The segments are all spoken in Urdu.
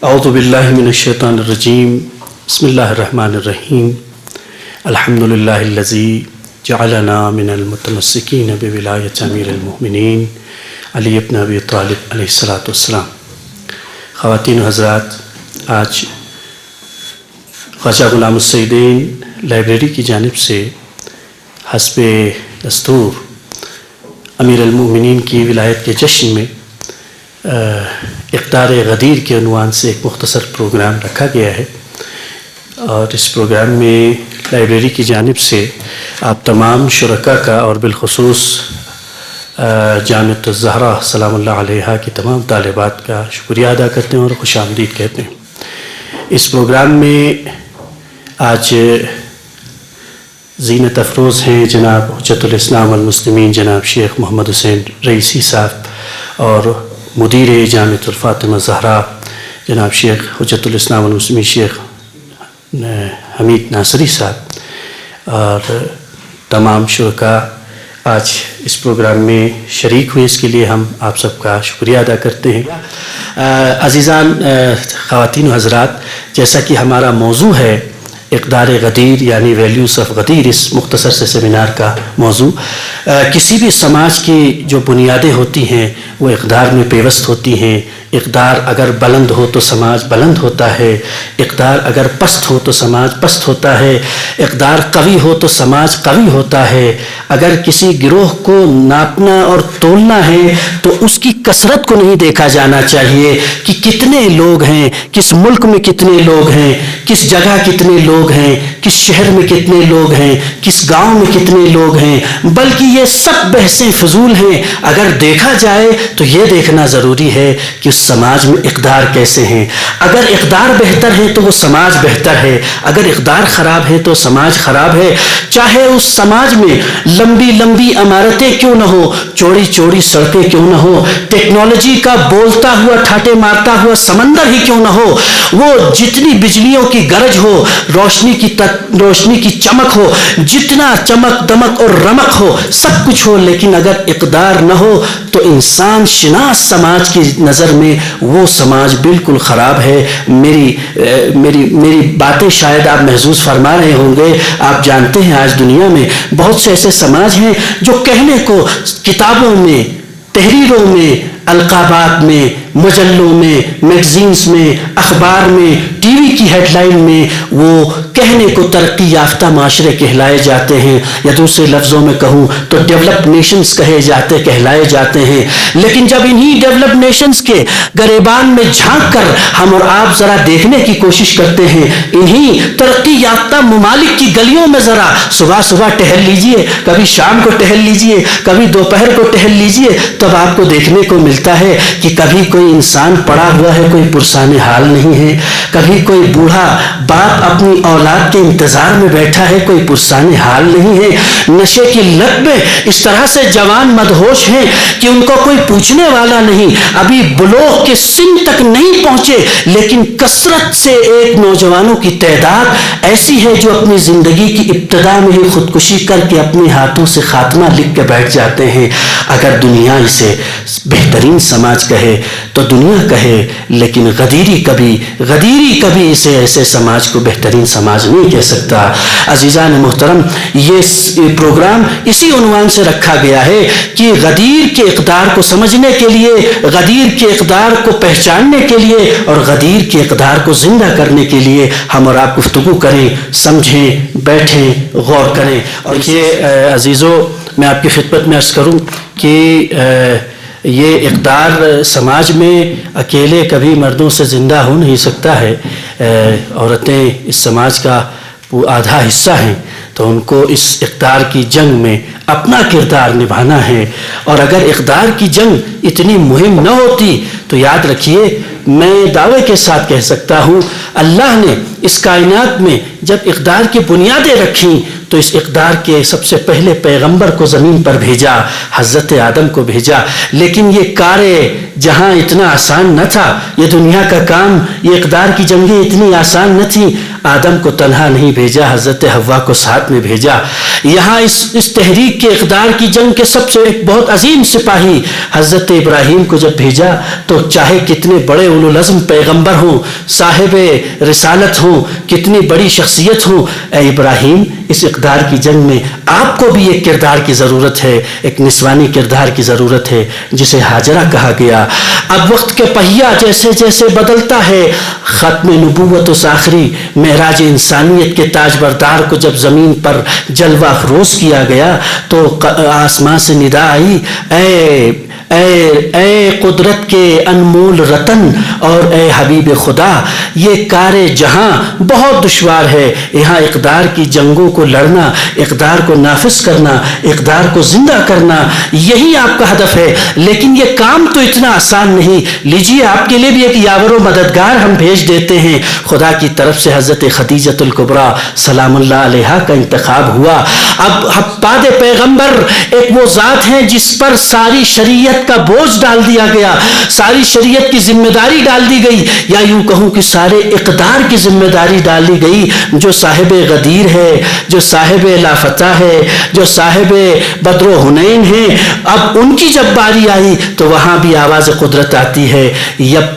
اعوذ باللہ من الشیطان الرجیم بسم اللہ الرحمن الرحیم الحمد للہ الذی جعلنا من المتمسکین بولایۃ امیر المؤمنین علی بن ابی طالب علیہ الصلاۃ والسلام۔ خواتین و حضرات، آج خواجہ غلام السیدین لائبریری کی جانب سے حسب دستور امیر المؤمنین کی ولایت کے جشن میں اقدار غدیر کے عنوان سے ایک مختصر پروگرام رکھا گیا ہے، اور اس پروگرام میں لائبریری کی جانب سے آپ تمام شرکاء کا اور بالخصوص جامعۃ الزہرا سلام اللہ علیہا کی تمام طالبات کا شکریہ ادا کرتے ہیں اور خوش آمدید کہتے ہیں۔ اس پروگرام میں آج زینت افروز ہیں جناب حجت الاسلام والمسلمین جناب شیخ محمد حسین رئیسی صاحب، اور مدیر جامعۃ الفاطمہ زہرا جناب شیخ حجت الاسلام والمسلمین شیخ حمید ناصری صاحب، اور تمام شرکاء آج اس پروگرام میں شریک ہوئے، اس کے لیے ہم آپ سب کا شکریہ ادا کرتے ہیں۔ عزیزان، خواتین و حضرات، جیسا کہ ہمارا موضوع ہے اقدار غدیر یعنی ویلیوز آف غدیر، اس مختصر سے سیمینار کا موضوع، کسی بھی سماج کی جو بنیادیں ہوتی ہیں وہ اقدار میں پیوست ہوتی ہیں۔ اقدار اگر بلند ہو تو سماج بلند ہوتا ہے، اقدار اگر پست ہو تو سماج پست ہوتا ہے، اقدار قوی ہو تو سماج قوی ہوتا ہے۔ اگر کسی گروہ کو ناپنا اور تولنا ہے تو اس کی کثرت کو نہیں دیکھا جانا چاہیے کہ کتنے لوگ ہیں، کس ملک میں کتنے لوگ ہیں، کس جگہ کتنے لوگ ہیں، کس شہر میں کتنے لوگ ہیں، کس گاؤں میں کتنے لوگ ہیں، بلکہ یہ سب بحثیں فضول ہیں۔ اگر دیکھا جائے تو یہ دیکھنا ضروری ہے کہ اس سماج میں اقدار کیسے ہیں۔ اگر اقدار بہتر ہے تو وہ سماج بہتر ہے، اگر اقدار خراب ہے تو سماج خراب ہے۔ چاہے اس سماج میں لمبی لمبی عمارتیں کیوں نہ ہو، چوڑی چوڑی سڑکیں کیوں نہ ہو، ٹیکنالوجی کا بولتا ہوا ٹھاٹے مارتا ہوا سمندر ہی کیوں نہ ہو، وہ جتنی بجلیوں کی گرج ہو، روشنی کی چمک ہو، جتنا چمک دمک اور رمق ہو، سب کچھ ہو، لیکن اگر اقدار نہ ہو تو انسان شناس سماج کی نظر میں وہ سماج بالکل خراب ہے۔ میری باتیں شاید آپ محسوس فرما رہے ہوں گے۔ آپ جانتے ہیں آج دنیا میں بہت سے ایسے سماج ہیں جو کہنے کو کتابوں میں، تحریروں میں، القابات میں، مجلوں میں، میگزینس میں، اخبار میں، ٹی وی کی ہیڈ لائن میں وہ کہنے کو ترقی یافتہ معاشرے کہلائے جاتے ہیں، یا دوسرے لفظوں میں کہوں تو ڈیولپ نیشنز کہلائے جاتے ہیں۔ لیکن جب انہی ڈیولپ نیشنز کے گریبان میں جھانک کر ہم اور آپ ذرا دیکھنے کی کوشش کرتے ہیں، انہی ترقی یافتہ ممالک کی گلیوں میں ذرا صبح صبح ٹہل لیجئے، کبھی شام کو ٹہل لیجئے، کبھی دوپہر کو ٹہل لیجئے، تب آپ کو دیکھنے کو ملتا ہے کہ کبھی کوئی انسان پڑا ہوا ہے، کوئی پرسان حال نہیں ہے، کبھی کوئی بوڑھا باپ اپنی اولاد کے انتظار میں بیٹھا ہے، کوئی پرسان حال نہیں ہے۔ نشے کی لت میں اس طرح سے جوان مدہوش ہیں کہ ان کو کوئی پوچھنے والا نہیں، ابھی بلوغ کے سن تک نہیں پہنچے، لیکن کثرت سے ایک نوجوانوں کی تعداد ایسی ہے جو اپنی زندگی کی ابتدا میں ہی خودکشی کر کے اپنے ہاتھوں سے خاتمہ لکھ کے بیٹھ جاتے ہیں۔ اگر دنیا اسے بہترین سماج کہے تو دنیا کہے، لیکن غدیری کبھی اسے ایسے سماج کو بہترین سماج نہیں کہہ سکتا۔ عزیزان محترم، یہ پروگرام اسی عنوان سے رکھا گیا ہے کہ غدیر کے اقدار کو سمجھنے کے لیے، غدیر کے اقدار کو پہچاننے کے لیے اور غدیر کے اقدار کو زندہ کرنے کے لیے ہم اور آپ گفتگو کریں، سمجھیں، بیٹھیں، غور کریں۔ اور یہ عزیزو، میں آپ کی خدمت میں عرض کروں کہ یہ اقدار سماج میں اکیلے کبھی مردوں سے زندہ ہو نہیں سکتا ہے۔ عورتیں اس سماج کا آدھا حصہ ہیں، تو ان کو اس اقدار کی جنگ میں اپنا کردار نبھانا ہے۔ اور اگر اقدار کی جنگ اتنی مہم نہ ہوتی تو یاد رکھیے، میں دعوے کے ساتھ کہہ سکتا ہوں، اللہ نے اس کائنات میں جب اقدار کی بنیادیں رکھیں تو اس اقدار کے سب سے پہلے پیغمبر کو زمین پر بھیجا، حضرت آدم کو بھیجا۔ لیکن یہ کار جہاں اتنا آسان نہ تھا، یہ دنیا کا کام، یہ اقدار کی جنگیں اتنی آسان نہ تھیں۔ آدم کو تنہا نہیں بھیجا، حضرت حوا کو ساتھ میں بھیجا۔ یہاں اس تحریک کے اقدار کی جنگ کے سب سے ایک بہت عظیم سپاہی حضرت ابراہیم کو جب بھیجا تو چاہے کتنے بڑے اولو العزم پیغمبر ہوں، صاحب رسالت ہوں، کتنی بڑی شخصیت ہوں، اے ابراہیم اس اقدار کی جنگ میں آپ کو بھی ایک کردار کی ضرورت ہے، ایک نسوانی کردار کی ضرورت ہے جسے ہاجرہ کہا گیا۔ اب وقت کے پہیہ جیسے جیسے بدلتا ہے، ختم نبوت و آخری معراج انسانیت کے تاج بردار کو جب زمین پر جلوہ افروز کیا گیا تو آسمان سے ندا آئی، اے قدرت کے انمول رتن اور اے حبیب خدا، یہ کار جہاں بہت دشوار ہے، یہاں اقدار کی جنگوں کو لڑنا، اقدار کو نافذ کرنا، اقدار کو زندہ کرنا، یہی آپ کا ہدف ہے، لیکن یہ کام تو اتنا آسان نہیں۔ لیجیے آپ کے لیے بھی ایک یاور و مددگار ہم بھیج دیتے ہیں۔ خدا کی طرف سے حضرت خدیجۃ الکبریٰ سلام اللہ علیہا کا انتخاب ہوا۔ اب حفاد پیغمبر ایک وہ ذات ہیں جس پر ساری شریعت کا بوجھ ڈال دیا گیا، ساری شریعت کی ذمہ داری ڈال دی گئی، یا یوں کہوں کہ سارے اقدار کی ذمہ داری ڈال دی گئی۔ جو صاحب غدیر ہے، جو صاحب لافتہ ہے، جو صاحب بدر و حنین ہے، اب ان کی جب باری آئی تو وہاں بھی آواز قدرت آتی ہے،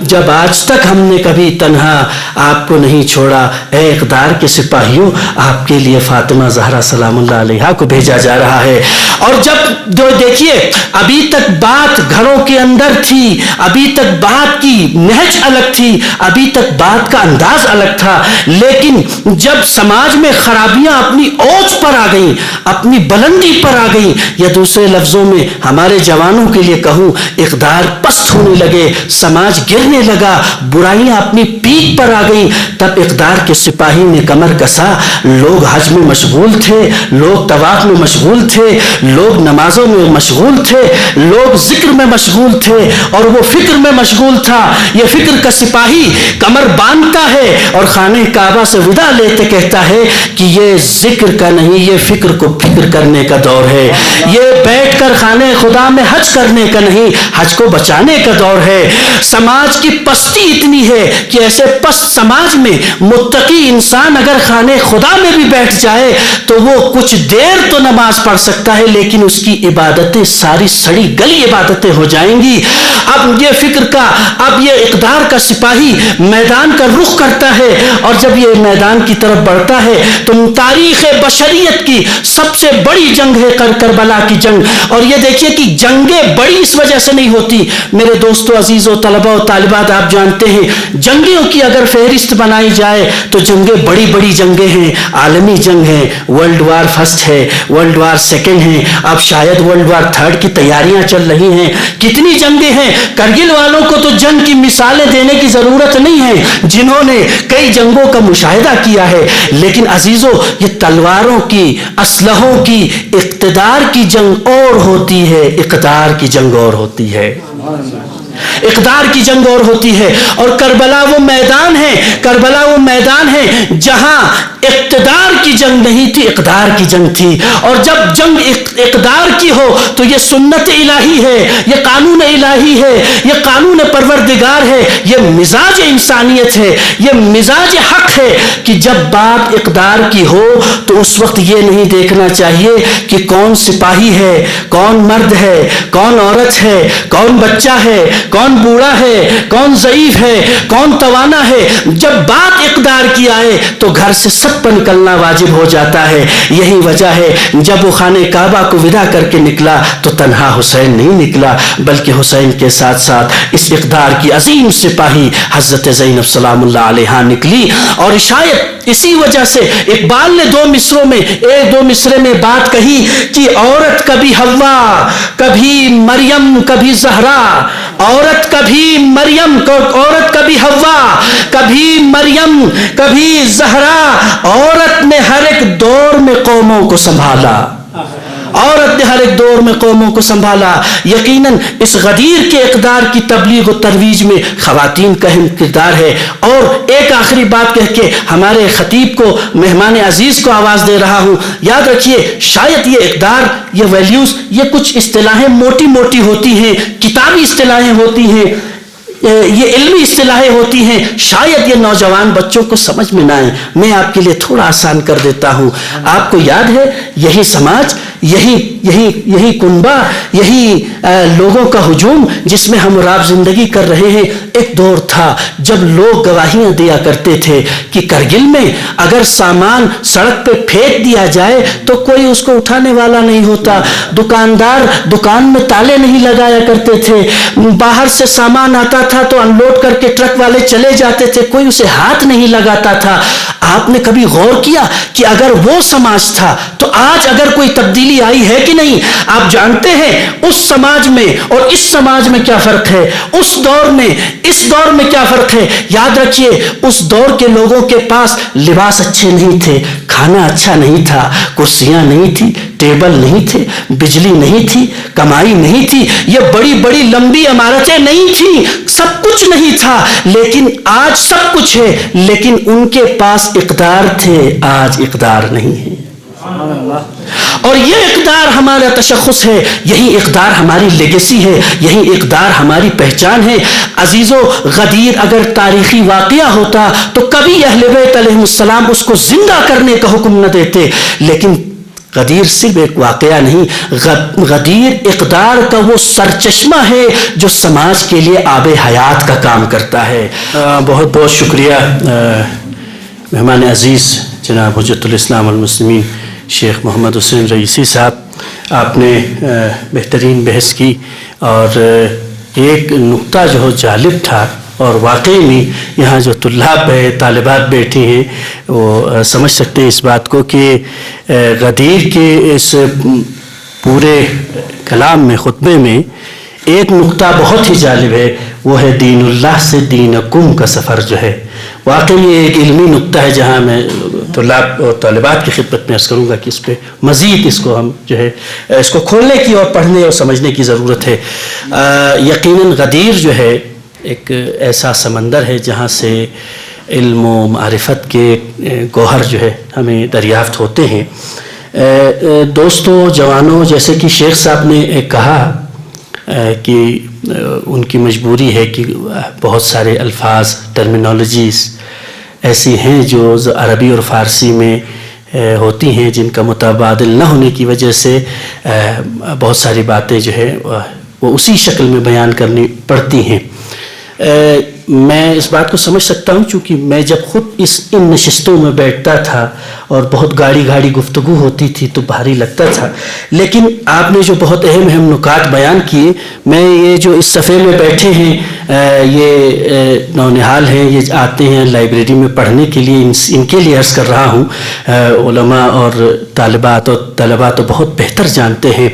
جب آج تک ہم نے کبھی تنہا آپ کو نہیں چھوڑا، اے اقدار کے سپاہیوں، آپ کے لیے فاطمہ زہرا سلام اللہ علیہا کو بھیجا جا رہا ہے۔ اور جب جو دیکھیے ابھی تک بات گھروں کے اندر تھی، ابھی تک بات کی نہج الگ تھی، ابھی تک بات کا انداز الگ تھا، لیکن جب سماج میں خرابیاں اپنی اوج پر آ گئیں، اپنی بلندی پر آ گئیں، یا دوسرے لفظوں میں ہمارے جوانوں کے لیے کہوں، اقدار پست ہونے لگے، سماج گرنے لگا، برائیاں اپنی پیک پر آ گئیں، تب اقدار کے سپاہی نے کمر کسا۔ لوگ حج میں مشغول تھے، لوگ طواف میں مشغول تھے، لوگ نمازوں میں مشغول تھے، لوگ ذکر میں مشغول تھے، اور وہ فکر میں مشغول تھا۔ یہ فکر کا سپاہی کمر باندھتا ہے اور خانہ کعبہ سے ودا لیتے کہتا ہے کہ یہ ذکر کا نہیں، یہ فکر کو فکر کرنے کا دور ہے، یہ بیٹھ کر خانہ خدا میں حج کرنے کا نہیں، حج کو بچانے کا دور ہے۔ سماج کی پستی اتنی ہے کہ ایسے پست سماج میں متقی انسان اگر خانہ خدا میں بھی بیٹھ جائے تو وہ کچھ دیر تو نماز پڑھ سکتا ہے، لیکن اس کی عبادتیں ساری سڑی گلی عبادتیں ہو جائیں گی۔ اب یہ فکر کا، اب یہ اقدار کا سپاہی میدان کا رخ کرتا ہے، اور جب یہ میدان کی طرف بڑھتا ہے تو تاریخ بشریت کی سب سے بڑی جنگ ہے کربلا کی جنگ۔ اور یہ دیکھیے کہ جنگیں بڑی اس وجہ سے نہیں ہوتی میرے دوستو، عزیزو، طلبہ و طالبات، آپ جانتے ہیں جنگوں کی اگر فہرست بنائی جائے تو جنگیں بڑی بڑی جنگیں ہیں، عالمی جنگ ہے، ورلڈ وار فرسٹ ہے، ورلڈ وار سیکنڈ ہے، اب شاید ورلڈ وار تھرڈ کی تیاریاں چل رہی ہیں، کتنی جنگیں ہیں۔ کرگل والوں کو تو جنگ کی مثالیں دینے کی ضرورت نہیں ہے، جنہوں نے کئی جنگوں کا مشاہدہ کیا ہے، لیکن عزیزو یہ تلواروں کی، اسلحوں کی، اقتدار کی جنگ اور ہوتی ہے، اقتدار کی جنگ اور ہوتی ہے، اقدار کی جنگ اور ہوتی ہے۔ اور کربلا وہ میدان ہے، کربلا وہ میدان ہے جہاں اقتدار کی جنگ نہیں تھی، اقدار کی جنگ تھی۔ اور جب جنگ اقدار کی ہو تو یہ سنت الہی ہے، یہ قانون الہی ہے، یہ قانون پروردگار ہے، یہ مزاج انسانیت ہے، یہ مزاج حق ہے کہ جب بات اقدار کی ہو تو اس وقت یہ نہیں دیکھنا چاہیے کہ کون سپاہی ہے، کون مرد ہے، کون عورت ہے، کون بچہ ہے، کون بوڑھا ہے، کون ضعیف ہے، کون توانا ہے۔ جب بات اقدار کی آئے تو گھر سے سب پر نکلنا واجب ہو جاتا ہے۔ یہی وجہ ہے جب وہ خانہ کعبہ کو ودا کر کے نکلا تو تنہا حسین نہیں نکلا، بلکہ حسین کے ساتھ ساتھ اس اقدار کی عظیم سپاہی حضرت زینب سلام اللہ علیہا نکلی۔ اور شاید اسی وجہ سے اقبال نے دو مصرے میں بات کہی کہ عورت کبھی حوا، کبھی مریم، کبھی زہرا، عورت کبھی مریم، عورت کبھی حوا، کبھی مریم، کبھی زہرا، عورت نے ہر ایک دور میں قوموں کو سنبھالا، عورت نے ہر ایک دور میں قوموں کو سنبھالا۔ یقیناً اس غدیر کے اقدار کی تبلیغ و ترویج میں خواتین کا اہم کردار ہے۔ اور ایک آخری بات کہہ کے ہمارے خطیب کو، مہمان عزیز کو آواز دے رہا ہوں، یاد رکھیے شاید یہ اقدار، یہ ویلیوز، یہ کچھ اصطلاحیں موٹی موٹی ہوتی ہیں، کتابی اصطلاحیں ہوتی ہیں، یہ علمی اصطلاحیں ہوتی ہیں، شاید یہ نوجوان بچوں کو سمجھ میں نہ آئیں، میں آپ کے لیے تھوڑا آسان کر دیتا ہوں۔ آپ کو یاد ہے یہی سماج، یہی کنبہ، یہی لوگوں کا ہجوم جس میں ہم اور آپ زندگی کر رہے ہیں، ایک دور تھا جب لوگ گواہیاں دیا کرتے تھے کہ کرگل میں اگر سامان سڑک پہ پھینک دیا جائے تو کوئی اس کو اٹھانے والا نہیں ہوتا، دکاندار دکان میں تالے نہیں لگایا کرتے تھے، باہر سے سامان آتا تھا تو ان لوڈ کر کے ٹرک والے چلے جاتے تھے، کوئی اسے ہاتھ نہیں لگاتا تھا۔ آپ نے کبھی غور کیا کہ اگر وہ سماج تھا تو آج اگر کوئی تبدیلی آئی ہے کہ نہیں؟ آپ جانتے ہیں اس سماج میں اور اس سماج میں کیا فرق ہے، اس دور میں اس دور میں کیا فرق ہے؟ یاد رکھیے اس دور کے لوگوں کے پاس لباس اچھے نہیں تھے، کھانا اچھا نہیں تھا، کرسیاں نہیں تھی، ٹیبل نہیں تھے، بجلی نہیں تھی، کمائی نہیں تھی، یہ بڑی بڑی لمبی عمارتیں نہیں تھیں، سب کچھ نہیں تھا۔ لیکن آج سب کچھ ہے، لیکن ان کے پاس اقدار تھے، آج اقدار نہیں ہے۔ اور یہ اقدار ہمارا تشخص ہے، یہی اقدار ہماری لیگیسی ہے، یہی اقدار ہماری پہچان ہے۔ عزیزو، غدیر اگر تاریخی واقعہ ہوتا تو کبھی اہل بیت علیہ السلام اس کو زندہ کرنے کا حکم نہ دیتے، لیکن غدیر صرف ایک واقعہ نہیں، غدیر اقدار کا وہ سرچشمہ ہے جو سماج کے لیے آب حیات کا کام کرتا ہے۔ بہت بہت شکریہ مہمان عزیز جناب حجت الاسلام والمسلمین شیخ محمد حسین رئیسی صاحب، آپ نے بہترین بحث کی اور ایک نقطہ جو جالب تھا، اور واقعی میں یہاں جو طلاب طالبات بیٹھے ہیں وہ سمجھ سکتے ہیں اس بات کو کہ غدیر کے اس پورے کلام میں، خطبے میں ایک نقطہ بہت ہی جالب ہے، وہ ہے دین اللہ سے دینکم کا سفر جو ہے۔ واقعی یہ ایک علمی نقطہ ہے جہاں میں طلاب اور طالبات کی خدمت میں عرض کروں گا کہ اس پہ مزید اس کو ہم جو ہے اس کو کھولنے کی اور پڑھنے اور سمجھنے کی ضرورت ہے۔ یقیناً غدیر جو ہے ایک ایسا سمندر ہے جہاں سے علم و معرفت کے گوہر جو ہے ہمیں دریافت ہوتے ہیں۔ دوستوں، جوانوں، جیسے کہ شیخ صاحب نے کہا کہ ان کی مجبوری ہے کہ بہت سارے الفاظ، ٹرمینالوجیز ایسی ہیں جو عربی اور فارسی میں ہوتی ہیں جن کا متبادل نہ ہونے کی وجہ سے بہت ساری باتیں جو ہے وہ اسی شکل میں بیان کرنی پڑتی ہیں۔ میں اس بات کو سمجھ سکتا ہوں چونکہ میں جب خود ان نشستوں میں بیٹھتا تھا اور بہت گاڑی گفتگو ہوتی تھی تو بھاری لگتا تھا، لیکن آپ نے جو بہت اہم نکات بیان کیے، میں یہ جو اس صفحے میں بیٹھے ہیں یہ نونہال ہیں، یہ آتے ہیں لائبریری میں پڑھنے کے لیے، ان کے لیے عرض کر رہا ہوں۔ علماء اور طالبات اور طلباء تو بہت بہتر جانتے ہیں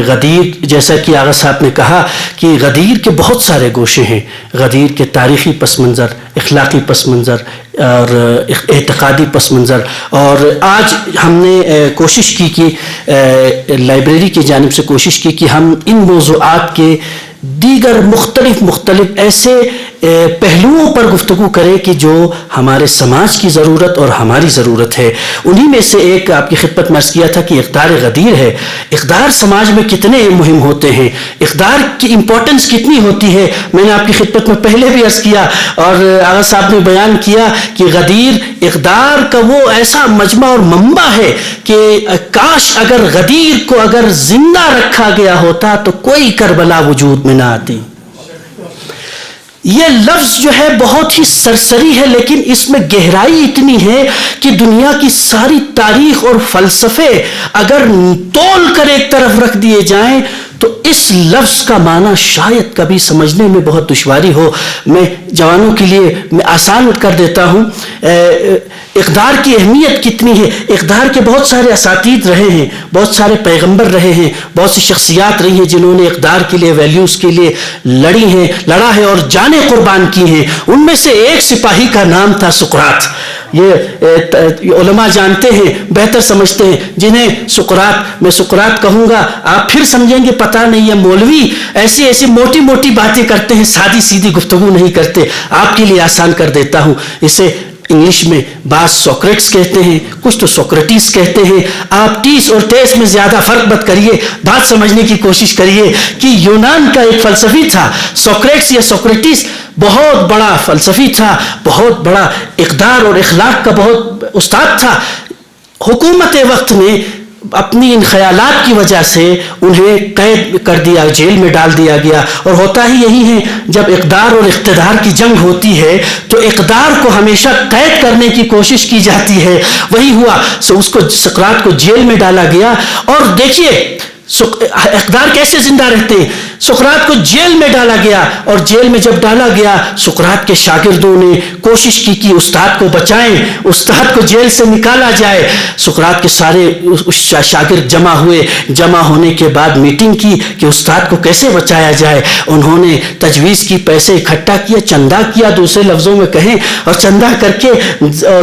غدیر، جیسا کہ آغا صاحب نے کہا کہ غدیر کے بہت سارے گوشے ہیں، غدیر کے تاریخی پس منظر، اخلاقی پس منظر اور اعتقادی پس منظر، اور آج ہم نے کوشش کی کہ لائبریری کی جانب سے کوشش کی کہ ہم ان موضوعات کے دیگر مختلف ایسے پہلوؤں پر گفتگو کریں کہ جو ہمارے سماج کی ضرورت اور ہماری ضرورت ہے۔ انہی میں سے ایک آپ کی خدمت میں عرض کیا تھا کہ اقدار غدیر ہے۔ اقدار سماج میں کتنے مہم ہوتے ہیں، اقدار کی امپورٹنس کتنی ہوتی ہے، میں نے آپ کی خدمت میں پہلے بھی عرض کیا اور آغا صاحب نے بیان کیا کہ غدیر اقدار کا وہ ایسا مجمع اور منبع ہے کہ کاش اگر غدیر کو اگر زندہ رکھا گیا ہوتا تو کوئی کربلا وجود میں نہ آتی۔ یہ لفظ جو ہے بہت ہی سرسری ہے، لیکن اس میں گہرائی اتنی ہے کہ دنیا کی ساری تاریخ اور فلسفے اگر تول کر ایک طرف رکھ دیے جائیں تو اس لفظ کا معنی شاید کبھی سمجھنے میں بہت دشواری ہو۔ میں جوانوں کے لیے میں آسان کر دیتا ہوں، اقدار کی اہمیت کتنی ہے۔ اقدار کے بہت سارے اساتید رہے ہیں، بہت سارے پیغمبر رہے ہیں، بہت سی شخصیات رہی ہیں جنہوں نے اقدار کے لیے، ویلیوز کے لیے لڑا ہے اور جانیں قربان کی ہیں۔ ان میں سے ایک سپاہی کا نام تھا سقراط۔ یہ علماء جانتے ہیں، بہتر سمجھتے ہیں، جنہیں سقراط، میں سقراط کہوں گا، آپ پھر سمجھیں گے پتہ نہیں، یہ مولوی ایسی موٹی موٹی باتیں کرتے ہیں، سادی سیدھی گفتگو نہیں کرتے۔ آپ کے لیے آسان کر دیتا ہوں، اسے انگلش میں بعض سوکریٹس کہتے ہیں، کچھ تو سوکریٹس کہتے ہیں. آپ ٹیس اور ٹیس میں زیادہ فرق مت کریے، بات سمجھنے کی کوشش کریے کہ یونان کا ایک فلسفی تھا سوکریٹس یا سوکریٹس، بہت بڑا فلسفی تھا، بہت بڑا اقدار اور اخلاق کا بہت استاد تھا. حکومت وقت میں اپنی ان خیالات کی وجہ سے انہیں قید کر دیا، جیل میں ڈال دیا گیا. اور ہوتا ہی یہی ہے، جب اقدار اور اقتدار کی جنگ ہوتی ہے تو اقدار کو ہمیشہ قید کرنے کی کوشش کی جاتی ہے. وہی ہوا، اس کو سقراط کو جیل میں ڈالا گیا. اور دیکھیے اقدار کیسے زندہ رہتے ہیں. سقراط کو جیل میں ڈالا گیا، اور جیل میں جب ڈالا گیا سقراط کے شاگردوں نے کوشش کی کہ استاد کو بچائیں، استاد کو جیل سے نکالا جائے. سقراط کے سارے شاگرد جمع ہوئے، جمع ہونے کے بعد میٹنگ کی کہ استاد کو کیسے بچایا جائے. انہوں نے تجویز کی، پیسے اکٹھا کیا، چندہ کیا دوسرے لفظوں میں کہیں، اور چندہ کر کے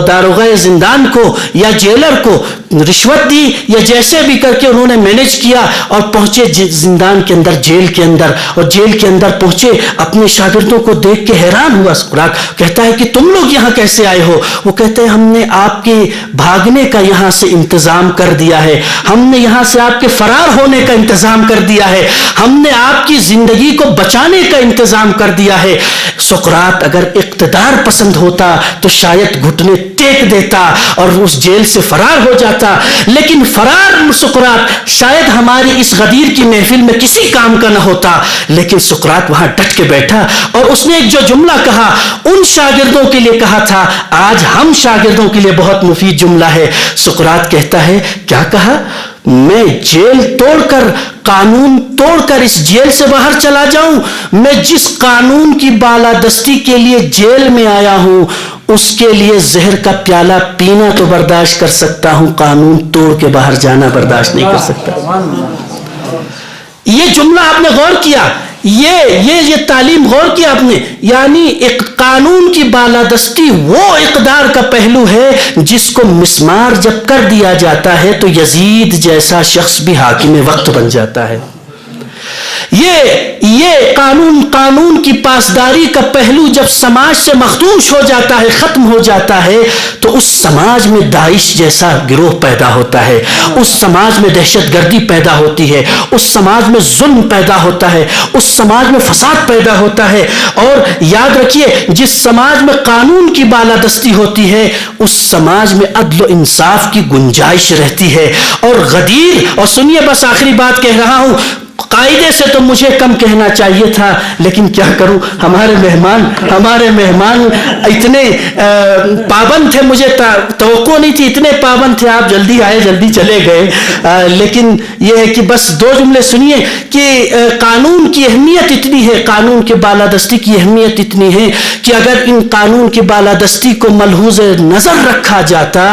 داروغہ زندان کو یا جیلر کو رشوت دی یا جیسے بھی کر کے انہوں نے مینج کیا اور پہنچے زندان کے اندر، جیل کے اندر. اور جیل کے اندر پہنچے، اپنے شاگردوں کو دیکھ کے حیران ہوا. سقراط کہتا ہے کہ تم لوگ یہاں کیسے آئے ہو؟ وہ کہتے ہیں ہم نے آپ کے بھاگنے کا یہاں سے انتظام کر دیا ہے، ہم نے یہاں سے آپ کے فرار ہونے کا انتظام کر دیا ہے، ہم نے آپ کی زندگی کو بچانے کا انتظام کر دیا ہے. سقراط اگر اقتدار پسند ہوتا تو شاید گھٹنے ٹیک دیتا اور اس جیل سے فرار ہو جاتا، لیکن فرار سقراط شاید ہماری اس غدیر کی محفل میں کسی کام کا نہ ہوتا. لیکن سقراط وہاں ڈٹ کے بیٹھا، اور اس نے ایک جو جملہ کہا ان شاگردوں کے لیے کہا تھا، آج ہم شاگردوں کے لیے بہت مفید جملہ ہے. سقراط کہتا ہے کیا کہا؟ میں جیل توڑ کر، قانون توڑ کر اس جیل سے باہر چلا جاؤں؟ میں جس قانون کی بالادستی کے لیے جیل میں آیا ہوں اس کے لیے زہر کا پیالہ پینا تو برداشت کر سکتا ہوں، قانون توڑ کے باہر جانا برداشت نہیں کر سکتا. یہ جملہ آپ نے غور کیا، یہ تعلیم غور کیا آپ نے. یعنی ایک قانون کی بالادستی وہ اقدار کا پہلو ہے جس کو مسمار جب کر دیا جاتا ہے تو یزید جیسا شخص بھی حاکم وقت بن جاتا ہے. یہ قانون کی پاسداری کا پہلو جب سماج سے مخدوش ہو جاتا ہے، ختم ہو جاتا ہے، تو اس سماج میں داعش جیسا گروہ پیدا ہوتا ہے، اس سماج میں دہشت گردی پیدا ہوتی ہے، اس سماج میں ظلم پیدا ہوتا ہے، اس سماج میں فساد پیدا ہوتا ہے. اور یاد رکھیے جس سماج میں قانون کی بالادستی ہوتی ہے اس سماج میں عدل و انصاف کی گنجائش رہتی ہے. اور غدیر، اور سنیے بس آخری بات کہہ رہا ہوں، قاعدے سے تو مجھے کم کہنا چاہیے تھا لیکن کیا کروں، ہمارے مہمان اتنے پابند تھے، مجھے توقع نہیں تھی اتنے پابند تھے. آپ جلدی آئے جلدی چلے گئے. لیکن یہ ہے کہ بس دو جملے سنیے کہ قانون کی اہمیت اتنی ہے، قانون کے بالادستی کی اہمیت اتنی ہے کہ اگر ان قانون کی بالادستی کو ملحوظ نظر رکھا جاتا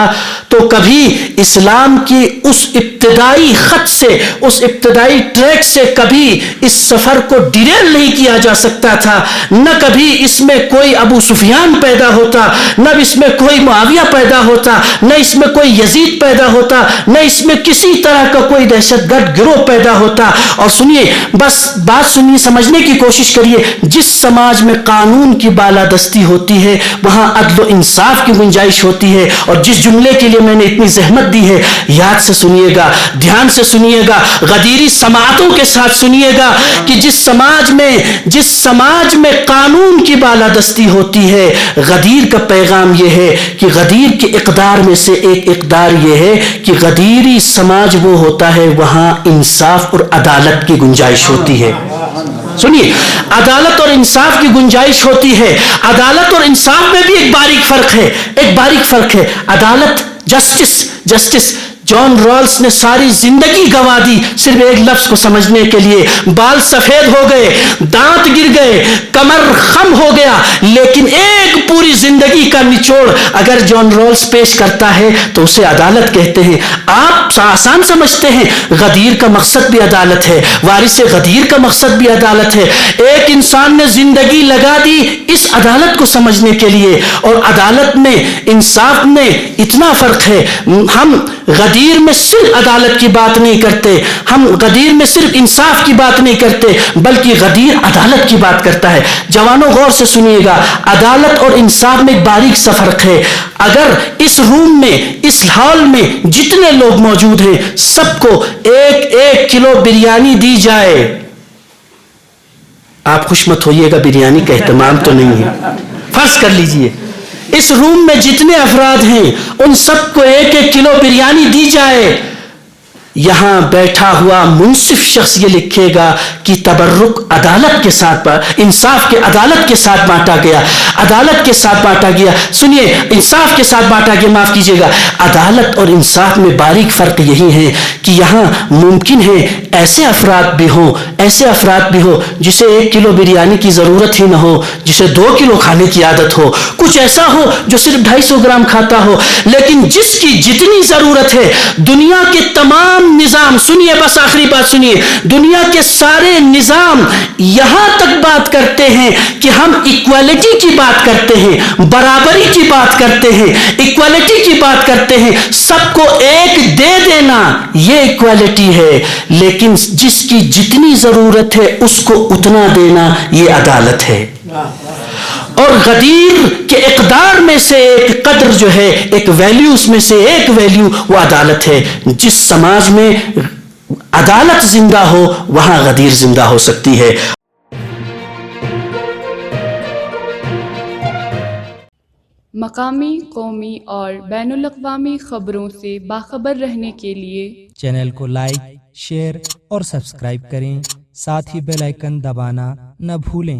تو کبھی اسلام کی اس ابتدائی خط سے، اس ابتدائی ٹریک سے کبھی اس سفر کو ڈیریل نہیں کیا جا سکتا تھا. نہ کبھی اس میں کوئی ابو سفیان پیدا ہوتا، نہ اس میں کوئی معاویہ پیدا ہوتا، نہ اس میں کوئی یزید پیدا ہوتا، نہ اس میں کسی طرح کا کوئی دہشت گرد گروہ پیدا ہوتا. اور سنیے بس بات سنیے، سمجھنے کی کوشش کریے. جس سماج میں قانون کی بالادستی ہوتی ہے وہاں عدل و انصاف کی گنجائش ہوتی ہے. اور جس جملے کے لیے میں نے اتنی زحمت دی ہے یاد سے سنیے گا، دھیان سے سنیے گا، غدیری سماعتوں کے ساتھ سنیے گا کہ جس سماج میں قانون کی بالادستی ہوتی ہے، غدیر کا پیغام یہ ہے کہ غدیر کے اقدار میں سے ایک اقدار یہ ہے کہ غدیری سماج وہ ہوتا ہے وہاں انصاف اور عدالت کی گنجائش ہوتی ہے. سنیے، عدالت اور انصاف کی گنجائش ہوتی ہے. عدالت اور انصاف میں بھی ایک باریک فرق ہے. عدالت، جسٹس جان رالس نے ساری زندگی گوا دی صرف ایک لفظ کو سمجھنے کے لیے. بال سفید ہو گئے، دانت گر گئے، کمر خم ہو گیا، لیکن ایک پوری زندگی کا نچوڑ اگر جان رالس پیش کرتا ہے تو اسے عدالت کہتے ہیں. آپ آسان سمجھتے ہیں، غدیر کا مقصد بھی عدالت ہے، وارث غدیر کا مقصد بھی عدالت ہے. ایک انسان نے زندگی لگا دی اس عدالت کو سمجھنے کے لیے. اور عدالت میں، انصاف میں اتنا فرق ہے. ہم غدیر میں صرف عدالت کی بات نہیں کرتے، ہم غدیر میں صرف انصاف کی بات نہیں کرتے، بلکہ غدیر عدالت کی بات کرتا ہے. جوانوں غور سے سنیے گا، عدالت اور انصاف میں ایک باریک سا فرق ہے. اگر اس روم میں, اس ہال میں جتنے لوگ موجود ہیں سب کو 1 کلو بریانی دی جائے, آپ خوش مت ہوئیے گا, بریانی کا اہتمام تو نہیں ہے, فرض کر لیجئے اس روم میں جتنے افراد ہیں ان سب کو 1 کلو بریانی دی جائے, یہاں بیٹھا ہوا منصف شخص یہ لکھے گا کہ تبرک عدالت کے ساتھ, انصاف کے عدالت کے ساتھ بانٹا گیا, عدالت کے ساتھ بانٹا گیا. سنیے, انصاف کے ساتھ بانٹا گیا, معاف کیجیے گا. عدالت اور انصاف میں باریک فرق یہی ہے کہ یہاں ممکن ہے ایسے افراد بھی ہوں جسے 1 کلو بریانی کی ضرورت ہی نہ ہو, جسے 2 کلو کھانے کی عادت ہو, کچھ ایسا ہو جو صرف 250 گرام کھاتا ہو, لیکن جس کی جتنی ضرورت ہے دنیا کے تمام نظام, سنیے بس آخری بات سنیے, دنیا کے سارے نظام یہاں تک بات کرتے ہیں کہ ہم ایکوالٹی کی بات کرتے ہیں, برابری کی بات کرتے ہیں, ایکوالٹی کی بات کرتے ہیں, سب کو ایک دے دینا یہ ایکوالٹی ہے, لیکن جس کی جتنی ضرورت ہے اس کو اتنا دینا یہ عدالت ہے. اور غدیر کے اقدار میں سے ایک قدر جو ہے, ایک ویلیوز میں سے ایک ویلیو وہ عدالت ہے. جس سماج میں عدالت زندہ ہو وہاں غدیر زندہ ہو سکتی ہے. مقامی، قومی اور بین الاقوامی خبروں سے باخبر رہنے کے لیے چینل کو لائک، شیئر اور سبسکرائب کریں. ساتھ ہی بیل آئیکن دبانا نہ بھولیں.